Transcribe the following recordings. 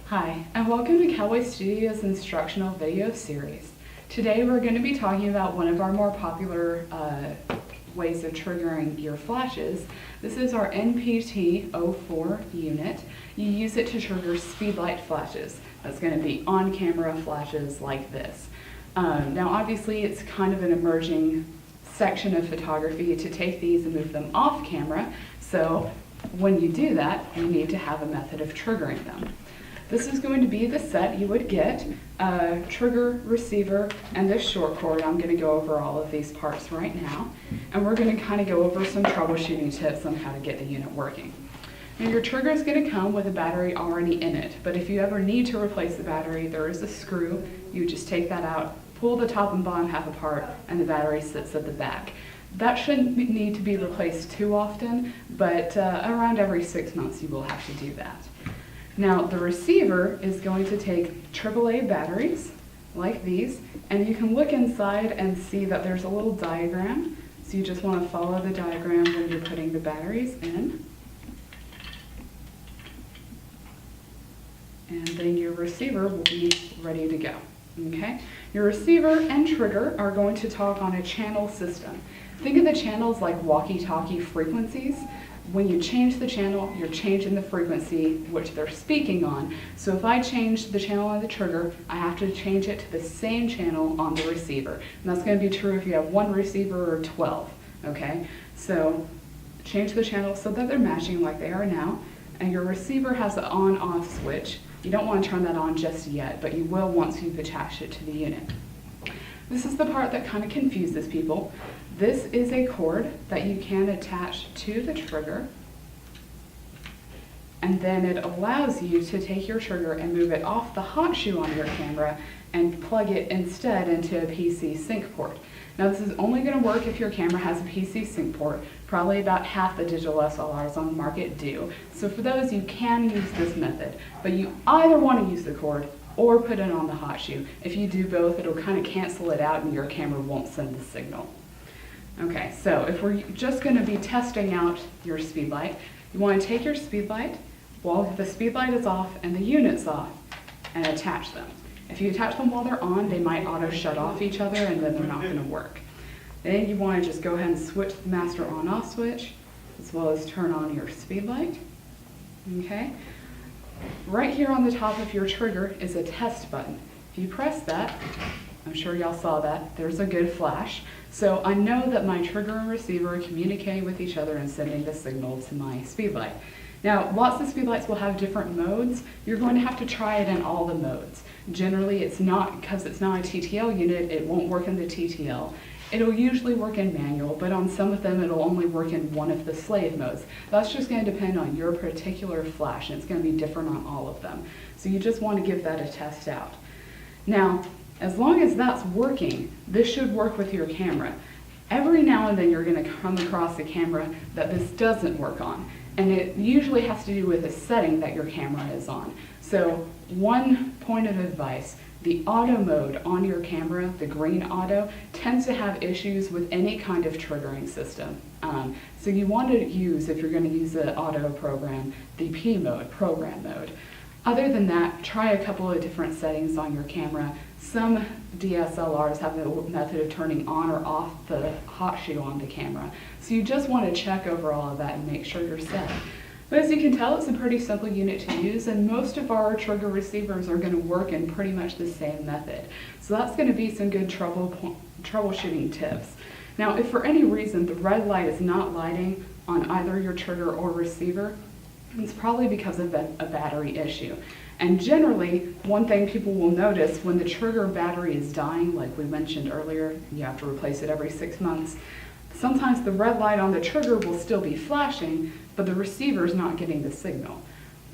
Hi, and welcome to Cowboy Studio's instructional video series. Today we're going to be talking about one of our more popular ways of triggering your flashes. This is our NPT04 unit. You use it to trigger speedlight flashes. That's going to be on-camera flashes like this. Now obviously it's kind of an emerging section of photography to take these and move them off camera, so when you do that, you need to have a method of triggering them. This is going to be the set you would get, trigger, receiver, and this short cord. I'm going to go over all of these parts right now, and we're going to kind of go over some troubleshooting tips on how to get the unit working. Now your trigger is going to come with a battery already in it, but if you ever need to replace the battery, there is a screw. You just take that out, pull the top and bottom half apart, and the battery sits at the back. That shouldn't need to be replaced too often, but around every 6 months you will have to do that. Now the receiver is going to take AAA batteries like these, and you can look inside and see that there's a little diagram. So you just want to follow the diagram when you're putting the batteries in. And then your receiver will be ready to go. Okay? Your receiver and trigger are going to talk on a channel system. Think of the channels like walkie-talkie frequencies. When you change the channel, you're changing the frequency which they're speaking on. So if I change the channel on the trigger, I have to change it to the same channel on the receiver. And that's going to be true if you have one receiver or 12. Okay? So change the channel so that they're matching like they are now. And your receiver has an on-off switch. You don't want to turn that on just yet, but you will once you've attached it to the unit. This is the part that kind of confuses people. This is a cord that you can attach to the trigger, and then it allows you to take your trigger and move it off the hot shoe on your camera and plug it instead into a PC sync port. Now this is only going to work if your camera has a PC sync port. Probably about half the digital SLRs on the market do. So for those, you can use this method, but you either want to use the cord or put it on the hot shoe. If you do both, it'll kind of cancel it out and your camera won't send the signal. Okay, so if we're just going to be testing out your speedlight, you want to take your speedlight while the speedlight is off and the unit's off and attach them. If you attach them while they're on, they might auto shut off each other and then they're not going to work. Then you want to just go ahead and switch the master on-off switch as well as turn on your speedlight. Okay? Right here on the top of your trigger is a test button. If you press that, I'm sure y'all saw that, there's a good flash. So I know that my trigger and receiver are communicating with each other and sending the signal to my speedlight. Now, lots of speedlights will have different modes. You're going to have to try it in all the modes. Generally, it's not, because it's not a TTL unit, it won't work in the TTL. It'll usually work in manual, but on some of them it'll only work in one of the slave modes. That's just going to depend on your particular flash, and it's going to be different on all of them. So you just want to give that a test out. Now, as long as that's working, this should work with your camera. Every now and then you're going to come across a camera that this doesn't work on, and it usually has to do with a setting that your camera is on. So one point of advice, the auto mode on your camera, the green auto, tends to have issues with any kind of triggering system. So you want to use, if you're going to use the auto program, the P mode, program mode. Other than that, try a couple of different settings on your camera. Some DSLRs have a method of turning on or off the hot shoe on the camera. So you just want to check over all of that and make sure you're set. But as you can tell, it's a pretty simple unit to use, and most of our trigger receivers are going to work in pretty much the same method. So that's going to be some good troubleshooting tips. Now, if for any reason the red light is not lighting on either your trigger or receiver, it's probably because of a battery issue. And generally, one thing people will notice when the trigger battery is dying, like we mentioned earlier, you have to replace it every 6 months. Sometimes the red light on the trigger will still be flashing, but the receiver is not getting the signal.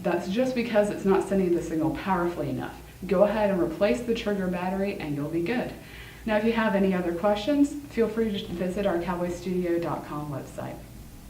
That's just because it's not sending the signal powerfully enough. Go ahead and replace the trigger battery and you'll be good. Now, if you have any other questions, feel free to visit our Cowboystudio.com website.